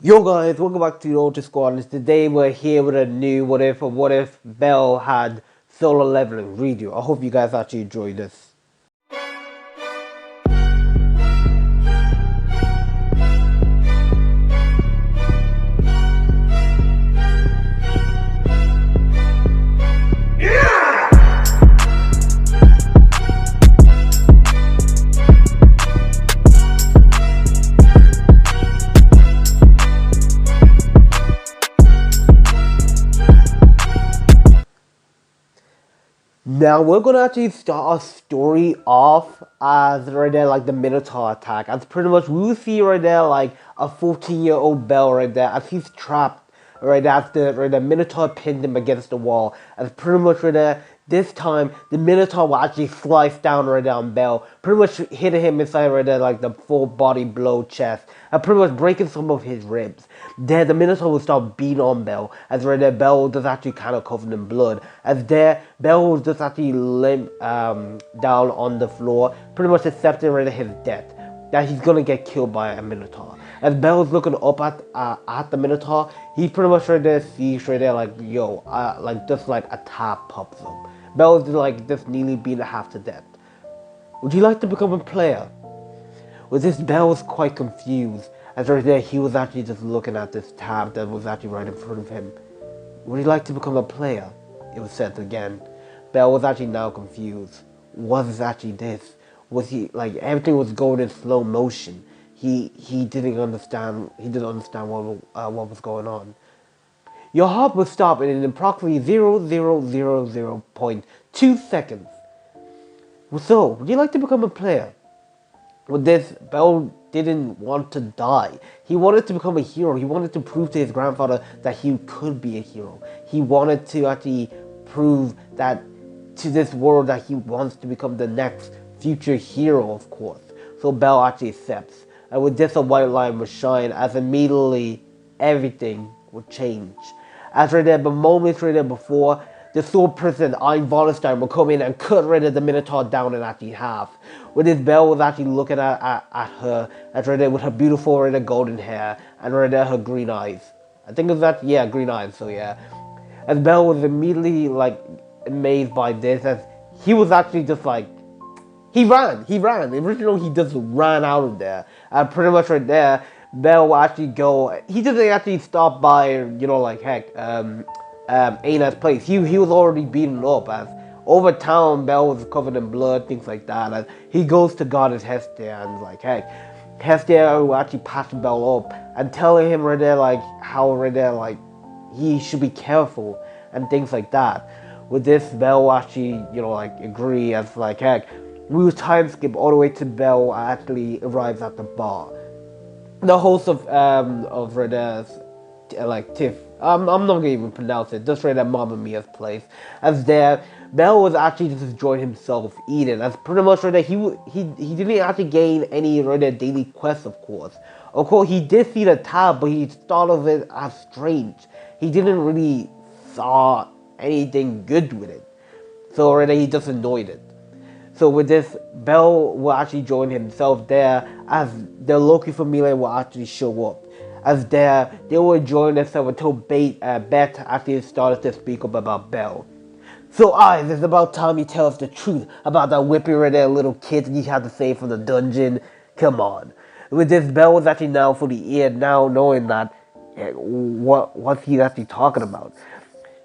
Yo guys, welcome back to the Ultra Squad. And today we're here with a new what if Bell had solo leveling video. I hope you guys actually enjoy this. Now we're gonna actually start our story off as right there like the Minotaur attack. As pretty much we will see right there like a 14-year-old Bell right there as he's trapped right after right there Minotaur pinned him against the wall. As pretty much right there this time the Minotaur will actually slice down right down Bell, pretty much hitting him inside right there like the full body blow chest and pretty much breaking some of his ribs. There, the Minotaur will start beating on Bell, as right there, Bell was just actually kind of covered in blood. As there, Bell was just actually limp down on the floor, pretty much accepting right there his death, that he's gonna get killed by a Minotaur. As Bell's looking up at the Minotaur, he pretty much right there sees right there like, yo, like just like a tap pops up. Bell's like just nearly beaten half to death. Would you like to become a player? With this, Bell was quite confused, as right there he was actually just looking at this tab that was actually right in front of him. Would you like to become a player? It was said again. Bell was actually now confused. What is actually this? Was he like everything was going in slow motion? He didn't understand. He didn't understand what was going on. Your heart will stop in approximately 0.2 seconds. So, would you like to become a player? With this, Bell didn't want to die. He wanted to become a hero. He wanted to prove to his grandfather that he could be a hero. He wanted to actually prove that to this world that he wants to become the next future hero, of course. So Bell actually accepts. And with this, a white line would shine as immediately everything would change. As right there, the moments right there before, the sword person, Ein Wallenstein, will come in and cut right there the Minotaur down in actually half. With his Bell was actually looking at her, as right there with her beautiful right there golden hair, and right there her green eyes. I think it was that, yeah, green eyes, so yeah. As Bell was immediately like amazed by this, as he was actually just like, he ran. Originally, he just ran out of there. And pretty much right there, Bell will actually go. He didn't actually stop by, like heck, Aina's place. He was already beaten up. As over town, Bell was covered in blood, things like that. And he goes to Goddess Hestia and like, heck, Hestia will actually patch Bell up and telling him right there like how right there like he should be careful and things like that. With this, Bell will actually like agree as like heck. We will time skip all the way to Bell actually arrives at the bar. The host of Reda's like Tiff, I'm not gonna even pronounce it. Just right at Mamma Mia's place. As there, Bell was actually just enjoying himself eating. As pretty much right there, he didn't actually gain any right there daily quests, of course. Of course, he did see the tab, but he thought of it as strange. He didn't really saw anything good with it. So right there, he just annoyed it. So with this, Bell will actually join himself there as the Loki family will actually show up. As there, they will join themselves until Beth actually started to speak up about Bell. So it's about time you tell us the truth about that whipping right there little kid that you had to save from the dungeon. Come on. With this, Bell was actually now fully eared, now knowing that what he's actually talking about.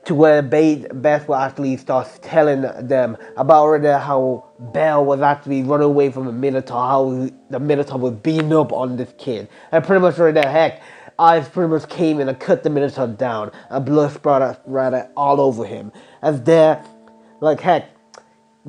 To where Beth will actually start telling them about how Bell was actually running away from a Minotaur, how the Minotaur was beating up on this kid. And pretty much right there, heck, Eyes pretty much came in and cut the Minotaur down, and blood splattered right all over him. As there, like heck,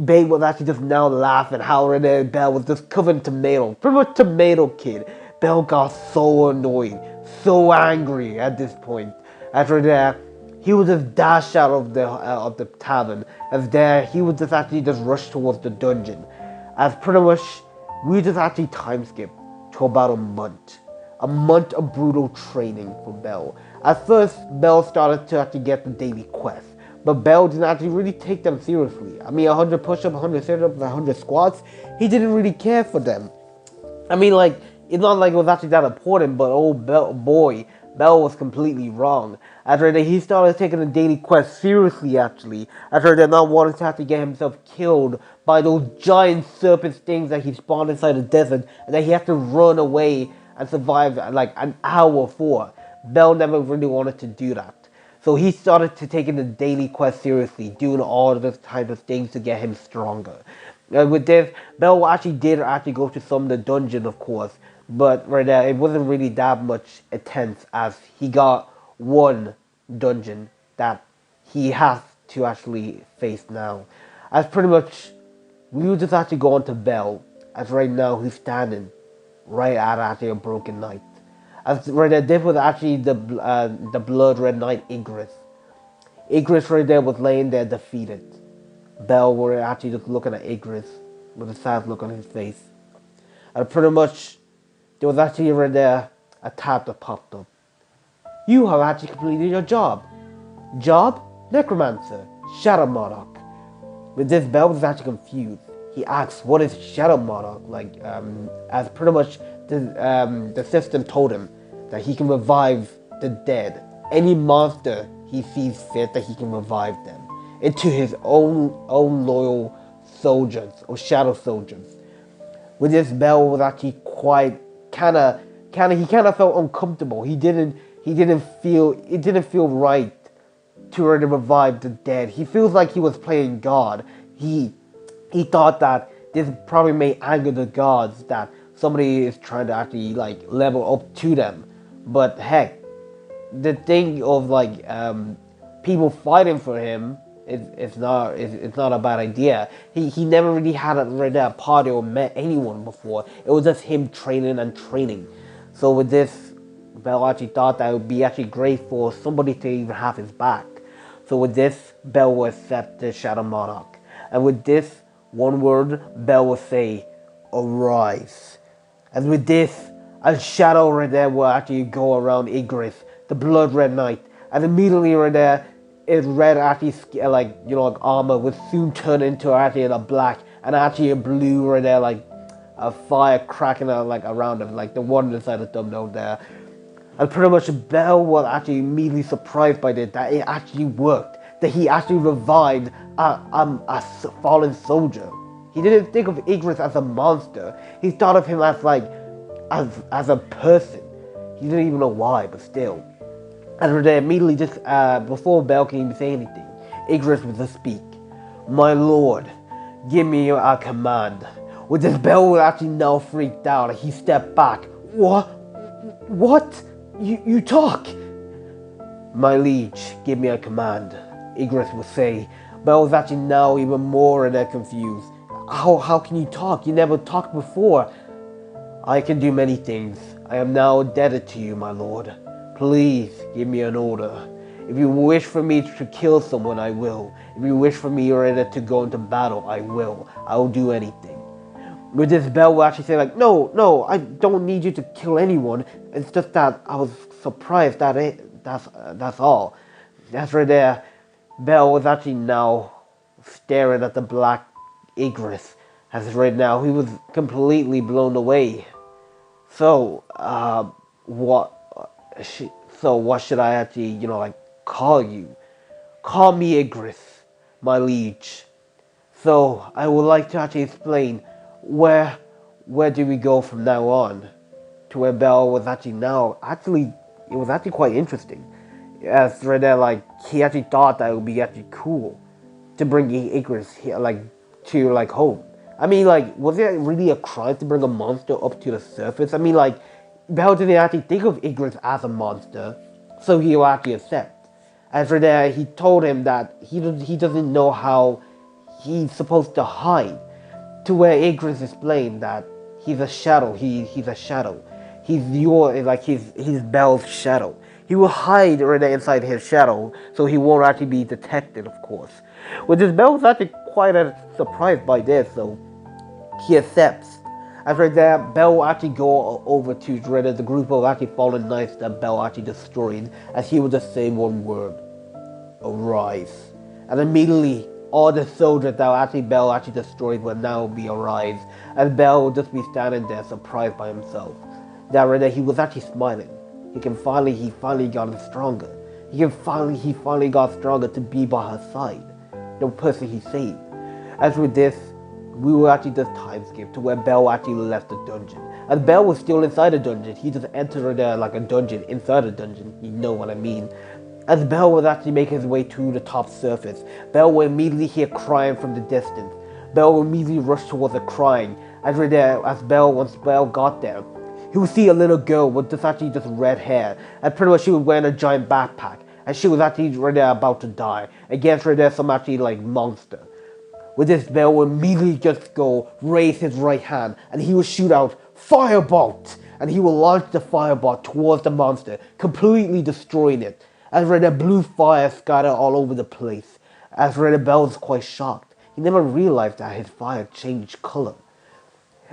Babe was actually just now laughing how right there Bell was just covered in tomato. Pretty much tomato kid. Bell got so annoyed, so angry at this point. After that, he would just dash out of the tavern. As there, he would just actually just rush towards the dungeon. As pretty much, we just actually time skip to about a month. A month of brutal training for Bell. At first, Bell started to actually get the daily quest. But Bell didn't actually really take them seriously. I mean, 100 push-ups, 100 sit-ups, 100 squats, he didn't really care for them. I mean, like, It's not like it was actually that important, but Bell was completely wrong. After that, he started taking the daily quest seriously, actually. After that, not wanting to have to get himself killed by those giant serpent things that he spawned inside the desert, and that he had to run away and survive like an hour for. Bell never really wanted to do that. So he started to taking the daily quest seriously, doing all of this type of things to get him stronger. With this, Bell actually did actually go to some of the dungeon, of course, but right there, it wasn't really that much intense as he got one dungeon that he has to actually face now. As pretty much, we will just actually go on to Bell, as right now he's standing right at actually a broken knight. As right there, this was actually the blood red knight Igris. Igris right there was laying there defeated. Bell were actually just looking at Igris with a sad look on his face. And pretty much, there was actually right there a tab that popped up. You have actually completed your job. Job? Necromancer. Shadow Monarch. With this, Bell was actually confused. He asks, what is Shadow Monarch? As pretty much the system told him that he can revive the dead. Any monster he sees fit, that he can revive them into his own loyal soldiers or shadow soldiers. With this, Bell was actually quite he kind of felt uncomfortable. It didn't feel right to really revive the dead. He feels like he was playing God. He thought that this probably may anger the gods that somebody is trying to actually like level up to them. But heck, the thing of people fighting for him it's not a bad idea. He never really had a party or met anyone before. It was just him training and training. So with this, Bell actually thought that it would be actually great for somebody to even have his back. So with this, Bell will accept the Shadow Monarch. And with this one word, Bell will say, arise. And with this, a shadow right there will actually go around Igris, the blood red knight. And immediately right there, his red actually armor would soon turn into actually a black and actually a blue right there, like a fire cracking out like around him, like the one inside the thumbnail there. And pretty much Bell was actually immediately surprised by this, that it actually worked, that he actually revived a fallen soldier. He didn't think of Igris as a monster. He thought of him as a person. He didn't even know why, but still. And they immediately just before Bell can even say anything, Igris would just speak. My lord, give me a command. With this, Bell was actually now freaked out. He stepped back. What? You talk? My liege, give me a command, Igris would say. Bell was actually now even more confused. How can you talk? You never talked before. I can do many things. I am now indebted to you, my lord. Please give me an order. If you wish for me to kill someone, I will. If you wish for me to go into battle, I will. I will do anything. With this, Bell will actually say no, I don't need you to kill anyone. It's just that I was surprised that's all. That's right there. Bell was actually now staring at the black Igris. As right now, he was completely blown away. So, what should I actually, call you? Call me Igris, my liege. So, I would like to actually explain where do we go from now on? To where Bell was actually it was actually quite interesting. As right there, he actually thought that it would be actually cool to bring Igris here, to home. I mean, was it really a crime to bring a monster up to the surface? I mean, Bell didn't actually think of Igris as a monster, so he will actually accept. As for that, he told him that he doesn't know how he's supposed to hide. To where Igris explained that he's a shadow. He's a shadow. He's Bell's shadow. He will hide right there inside his shadow, so he won't actually be detected, of course. Which is Bell was actually quite surprised by this, so he accepts. After that, Bell will actually go over to the group of actually fallen knights that Bell actually destroyed, as he would just say one word: arise. And immediately, all the soldiers that Bell actually destroyed will now be arise, and Bell will just be standing there surprised by himself. that right there he was actually smiling. He finally got stronger. He finally got stronger to be by her side, the person he saved. As with this, we will actually just time skip to where Bell actually left the dungeon. As Bell was still inside the dungeon, he just entered there like a dungeon inside a dungeon. You know what I mean. As Bell was actually making his way to the top surface, Bell would immediately hear crying from the distance. Bell would immediately rush towards the crying. Once Bell got there, he would see a little girl with just red hair, and pretty much she was wearing a giant backpack, and she was actually right there about to die against right there some actually like monster. With this, Bell would immediately just go raise his right hand, and he would shoot out Firebolt, and he will launch the Firebolt towards the monster, completely destroying it. As right there, blue fire scattered all over the place. As right there, Bell was quite shocked. He never realized that his fire changed color.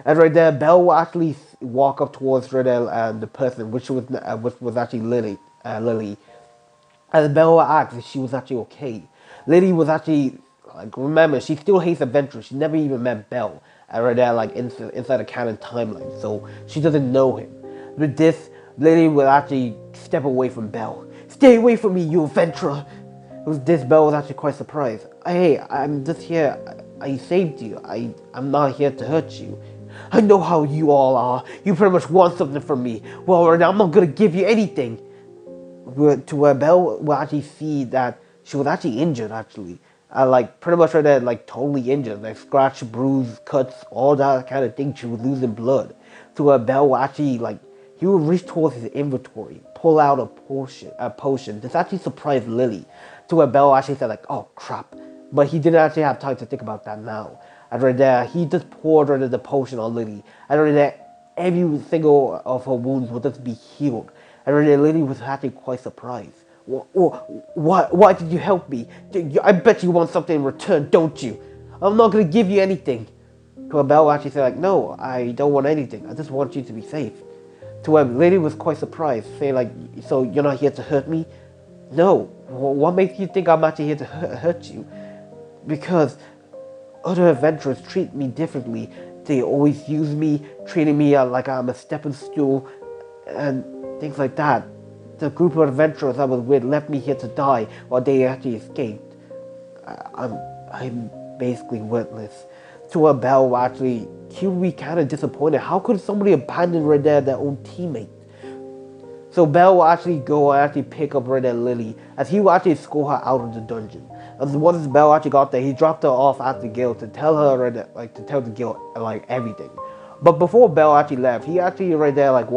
And right there, Bell will actually walk up towards right there, the person, which was actually Lily. As Bell asked if she was actually okay. Lily was actually, like, remember, she still hates adventurers. She never even met Bell. And right there, like, inside the canon timeline. So she doesn't know him. With this, Lily will actually step away from Bell. Stay away from me, you adventurer! With this, Bell was actually quite surprised. Hey, I'm just here. I saved you. I'm not here to hurt you. I know how you all are. You pretty much want something from me. Well, right now, I'm not gonna give you anything. To where Bell will actually see that she was actually injured, actually. Like, pretty much right there, like, totally injured. Like, scratch, bruise, cuts, all that kind of thing. She was losing blood. To where Bell will actually, like, he would reach towards his inventory, pull out a potion. This actually surprised Lily. To where Bell actually said, like, oh, crap. But he didn't actually have time to think about that now. And right there, he just poured right there the potion on Lily. And right there, every single of her wounds would just be healed. And right there, Lily was actually quite surprised. Why did you help me? I bet you want something in return, don't you? I'm not going to give you anything. To where Bell actually said, like, no, I don't want anything. I just want you to be safe. To where Lily was quite surprised, saying, like, so you're not here to hurt me? No. What makes you think I'm actually here to hurt you? Because other adventurers treat me differently. They always use me, treating me like I'm a stepping stool, and things like that. The group of adventurers I was with left me here to die while they actually escaped. I'm basically worthless. To a Bell actually, he would be kind of disappointed. How could somebody abandon right there their own teammate? So Bell will actually go and actually pick up right there Lily, as he will actually escort her out of the dungeon. As once Bell actually got there, he dropped her off at the guild to tell her right there, like, to tell the guild like everything. But before Bell actually left, he actually right there like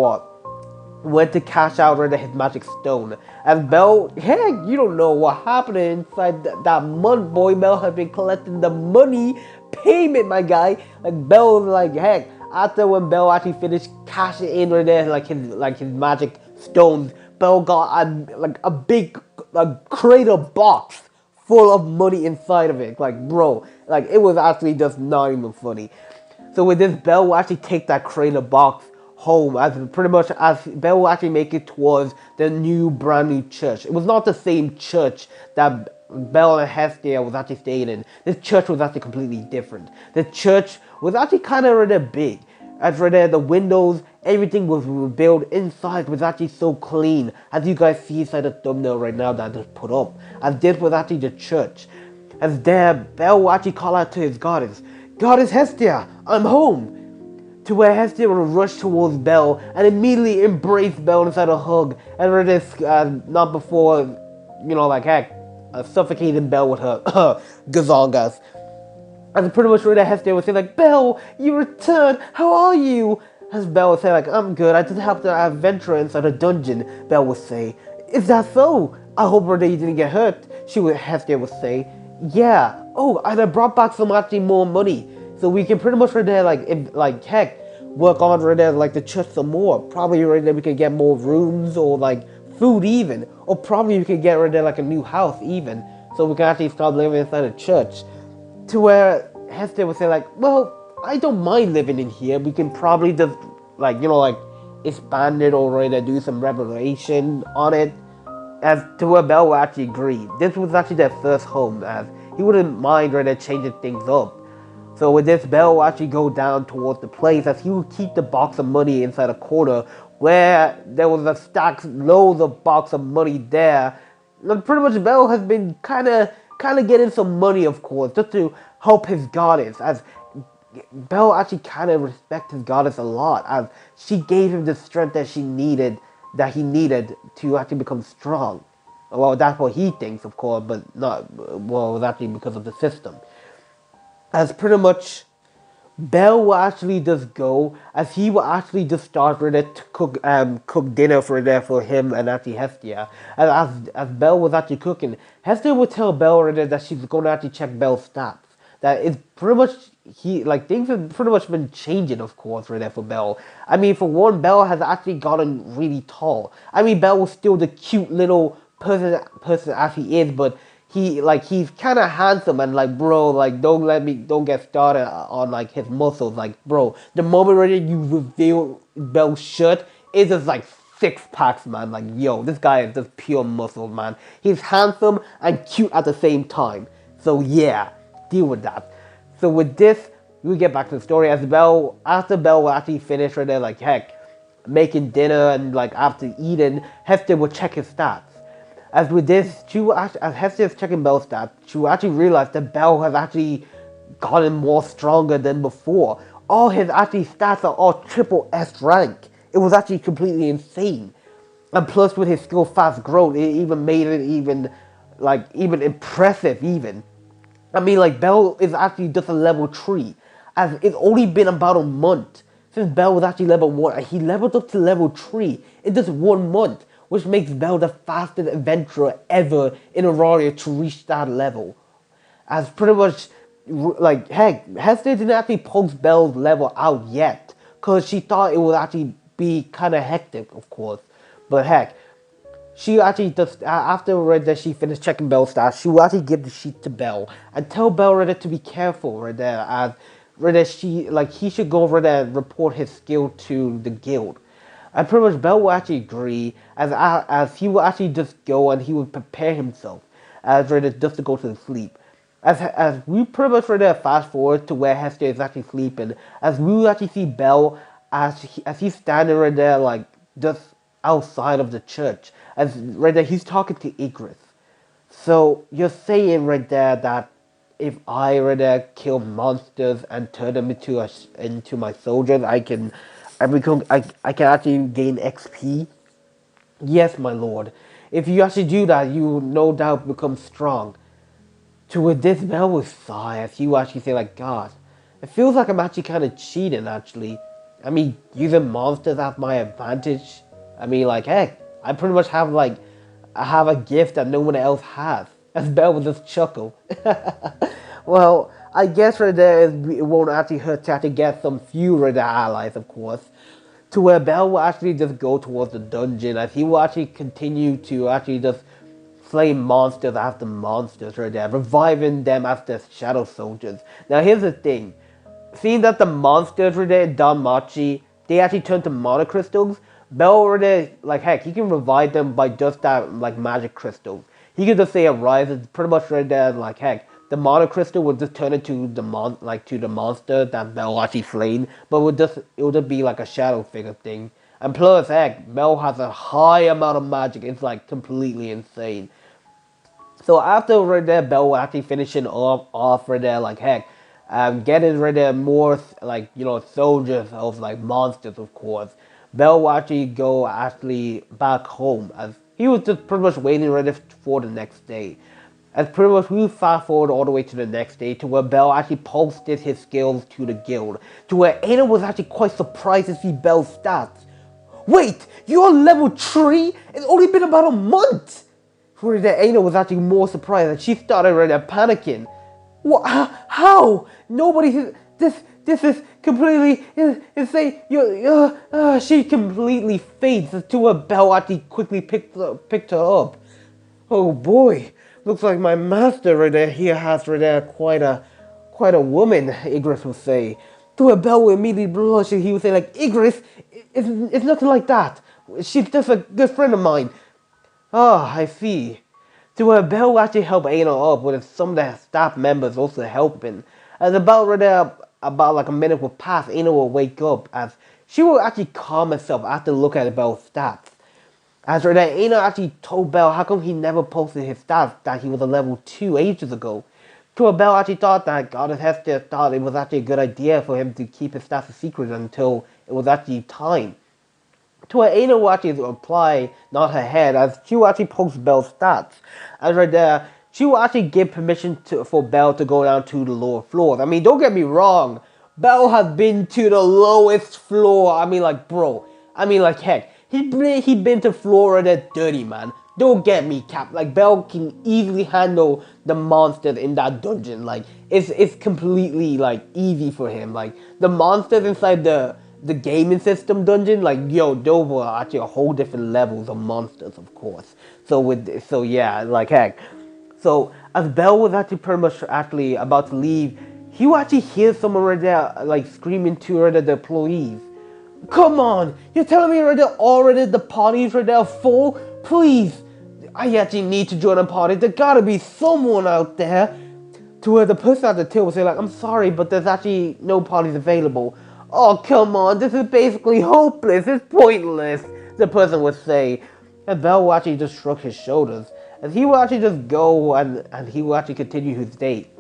went to cash out right there his magic stone. And Bell, heck, you don't know what happened inside that month, boy. Bell had been collecting the money payment, my guy. Like, Bell was like, heck, after when Bell actually finished cashing in right there like his magic stones, Bell got a big crater box full of money inside of it. Like, bro, like, it was actually just not even funny. So with this, Bell will actually take that crater box home, as Bell will actually make it towards the brand new church. It was not the same church that Bell and Hestia was actually staying in. This church was actually completely different. The church was actually kind of rather big. As right there, the windows, everything was built inside was actually so clean. As you guys see inside the thumbnail right now that I just put up. And this was actually the church. As there, Bell will actually call out to his goddess, Goddess Hestia, I'm home. To where Hestia will rush towards Bell and immediately embrace Bell inside a hug. And right there, not before, like, heck, suffocating Bell with her gazongas. And pretty much right there, Hestia would say, like, Bell, you returned, how are you? As Bell would say, like, I'm good, I just helped an adventurer inside a dungeon. Bell would say, is that so? I hope right there you didn't get hurt. Hestia would say, yeah, oh, and I brought back some actually more money. So we can pretty much right there, heck, work on right there, like, the church some more. Probably right there we can get more rooms or, like, food even. Or probably we could get right there, like, a new house even. So we can actually start living inside a church. To where Hestia would say, like, well, I don't mind living in here. We can probably just, expand it or right there, do some revelation on it. As to where Bell would actually agree. This was actually their first home, as he wouldn't mind right there changing things up. So with this, Bell will actually go down towards the place, as he will keep the box of money inside a corner where there was a stack, loads of box of money there. And pretty much Bell has been kind of getting some money, of course, just to help his goddess, as Bell actually kind of respects his goddess a lot, as she gave him the strength that he needed to actually become strong. Well, that's what he thinks, of course, but not, well, it's actually because of the system. As pretty much Bell will actually just go, as he will actually just start with it to cook dinner for him and actually Hestia. And as Bell was actually cooking, Hestia would tell Bell that she's going to actually check Bell's stats. That it's pretty much things have pretty much been changing, of course, right there for Bell. I mean, for one, Bell has actually gotten really tall. I mean, Bell was still the cute little person as he is, but he's kind of handsome, and bro, don't get started on his muscles, bro, the moment right you reveal Bell's shirt, it's just 6 packs, man. Yo, this guy is just pure muscle, man. He's handsome and cute at the same time, so yeah, deal with that. So with this, we get back to the story. After Bell will actually finish right there, heck, making dinner, and after eating, Hester will check his stats. As with this, as Hester is checking Bell's stats, she will actually realize that Bell has actually gotten more stronger than before. All his actually stats are all triple S rank. It was actually completely insane. And plus with his skill fast growth, it even made it even impressive even. I mean, Bell is actually just a level 3, as it's only been about a month since Bell was actually level 1, and he leveled up to level 3 in just 1 month, which makes Bell the fastest adventurer ever in Auraria to reach that level. As pretty much, heck, Hester didn't actually post Bell's level out yet, because she thought it would actually be kind of hectic, of course. But heck, she actually just, after that she finished checking Bell's stats, she will actually give the sheet to Bell and tell Bell to be careful right there, as he should go over there and report his skill to the guild. And pretty much Bell will actually agree, as he will actually just go and he will prepare himself as just to go to sleep. As we pretty much fast forward to where Hester is actually sleeping, as we will actually see Bell as he's standing right there just outside of the church, as right there he's talking to Igris. So you're saying right there that if I right there kill monsters and turn them into my soldiers, I can actually gain XP? Yes, my lord. If you actually do that, you will no doubt become strong. To with this, Bell will sigh as you actually say God, it feels like I'm actually kind of cheating actually. I mean, using monsters as my advantage. I mean, heck, I pretty much have I have a gift that no one else has. As Bell will just chuckle. Well, I guess right there it won't actually hurt to actually get some few right there allies, of course. To where Bell will actually just go towards the dungeon, as he will actually continue to actually just slay monsters after monsters right there, reviving them as the shadow soldiers. Now here's the thing. Seeing that the monsters right there in Danmachi, they actually turn to mana crystals, Bell already, heck, he can revive them by just that, magic crystals. He can just say Arise, it's pretty much right there, heck, the mana crystal would just turn into the monster that Bell actually slain, but it would just be a shadow figure thing. And plus, heck, Bell has a high amount of magic, it's completely insane. So after right there, Bell actually finishing off right there, heck, getting right there more, soldiers of, monsters, of course. Bell will actually go back home, as he was just pretty much waiting right there for the next day. As pretty much we fast forward all the way to the next day, to where Bell actually posted his skills to the guild, to where Ana was actually quite surprised to see Bell's stats. Wait, you're level 3? It's only been about a month! For that, Ana was actually more surprised, and she started right there panicking. What? How? Nobody. This is completely insane. She completely faints to where Bell actually quickly picked her up. Oh boy, looks like my master right there here has right there quite a woman, Igris would say. To where Bell would immediately blush, and he would say Igris, it's nothing like that. She's just a good friend of mine. Ah, I see. To where Bell actually helped Ana up, with some of the staff members also helping. As about right there, about a minute would pass, Ana will wake up, as she will actually calm herself after looking at Bell's stats. As for that, Aina actually told Bell how come he never posted his stats that he was a level 2 ages ago. To Bell actually thought that Goddess Hester thought it was actually a good idea for him to keep his stats a secret until it was actually time. To her, Aina will actually reply, nod her head, as she will actually post Bell's stats. As right there, she will actually give permission for Bell to go down to the lower floors. I mean, don't get me wrong, Bell has been to the lowest floor. I mean, like, bro. I mean, like, heck, he been to Florida dirty, man. Don't get me, Cap. Like, Bell can easily handle the monsters in that dungeon. Like, it's completely, like, easy for him. Like, the monsters inside the gaming system dungeon, like, yo, those were actually a whole different levels of monsters, of course. So yeah, like, heck. So, as Bell was actually pretty much actually about to leave, he will actually hear someone right there, like, screaming to her, the employees. Come on, you're telling me right there already the party's right there full? Please, I actually need to join a party. There gotta be someone out there. To where the person at the table will say, like, I'm sorry, but there's actually no parties available. Oh, come on, this is basically hopeless, it's pointless, the person would say. And Bell will actually just shrug his shoulders, and he will actually just go and he will actually continue his date.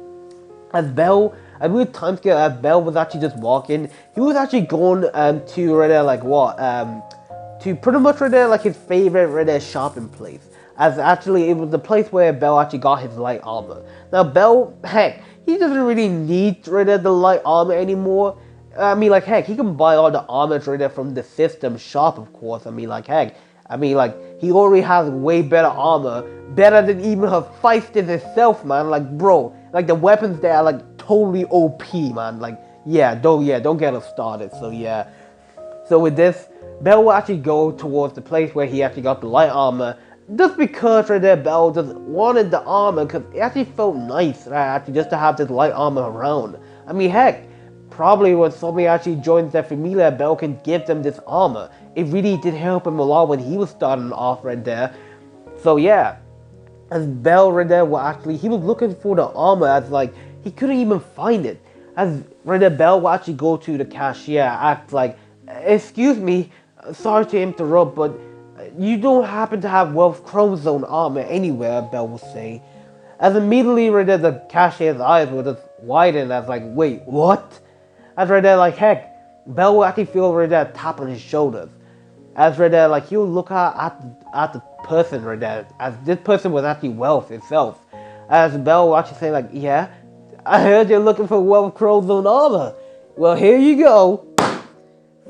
As Bell, I believe timescale, as Bell was actually just walking, he was actually going to right there, like what, to pretty much right there, like his favorite right there shopping place. As actually, it was the place where Bell actually got his light armor. Now, Bell, heck, he doesn't really need right there the light armor anymore. I mean, like, heck, he can buy all the armor right there from the system shop, of course. I mean, like, heck, he already has way better armor, better than even Hephaestus itself, man. Like, bro, like, the weapons there are, like, totally OP, man. Like, don't get us started. So, yeah. So, with this, Bell will actually go towards the place where he actually got the light armor. Just because right there, Bell just wanted the armor, because it actually felt nice, right, actually, just to have this light armor around. I mean, heck, probably when somebody actually joins their familia, Bell can give them this armor. It really did help him a lot when he was starting off right there. So yeah, as Bell right there, he was looking for the armor, as like, he couldn't even find it. As right there, Bell will actually go to the cashier, act like, excuse me, sorry to interrupt, but you don't happen to have Wealth Chromosome armor anywhere, Bell will say. As immediately right there, the cashier's eyes will just widen as like, wait, what? As right there, like, heck, Bell will actually feel right there tap on his shoulders. As right there, like, he'll look at the person right there, as this person was actually Wealth itself. As Bell will actually say, like, yeah, I heard you're looking for Wealth Chromosome armor. Well, here you go.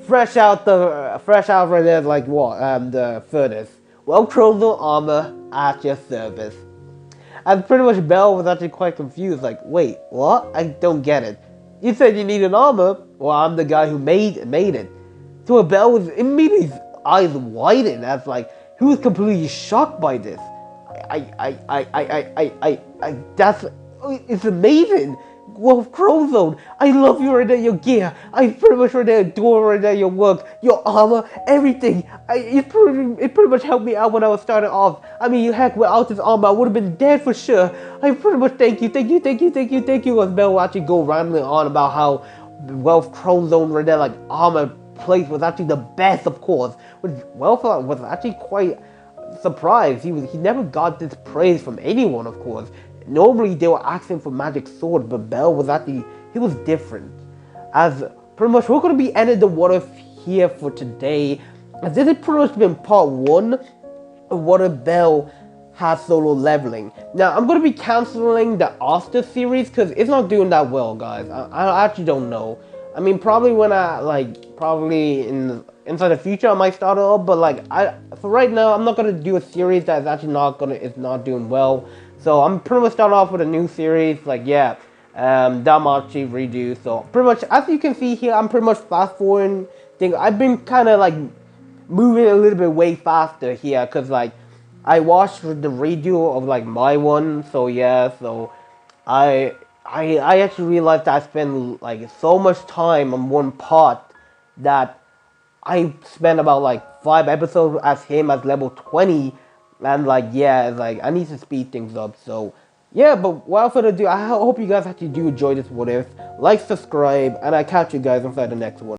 Fresh out right there, like what? The furnace. Wealth Chromosome armor at your service. And pretty much Bell was actually quite confused, like, wait, what? I don't get it. You said you need an armor? Well, I'm the guy who made it. So Bell was immediately, his eyes widened, as like, he was completely shocked by this. It's amazing. Wealth Chromosome, I love you right there, your gear. I pretty much right there adore right there your work, your armor, everything. It pretty much helped me out when I was starting off. I mean, heck, without this armor, I would have been dead for sure. I pretty much thank you. As Bell will actually go rambling on about how Wealth Chromosome right there, like, armor place was actually the best, of course. Which Wealth was actually quite surprised. He never got this praise from anyone, of course. Normally they were asking for magic sword, but Bell was actually, he was different. As pretty much we're going to be ending the What If here for today. As this has pretty much been part 1 of What If Bell has solo leveling. Now I'm going to be cancelling the Oster series because it's not doing that well, guys. I actually don't know. I mean, probably when inside the future I might start it up, but like, for right now I'm not going to do a series that is actually it's not doing well. So I'm pretty much starting off with a new series, like, yeah, Danmachi redo. So pretty much, as you can see here, I'm pretty much fast forwarding things. I've been kind of like moving a little bit way faster here, because like, I watched the redo of like my one. So yeah, so I actually realized that I spent like so much time on one part that I spent about like 5 episodes as him as level 20. And like, yeah, it's like, I need to speed things up. So yeah, but without further ado, I hope you guys actually do enjoy this What If. Like, subscribe, and I catch you guys inside the next one.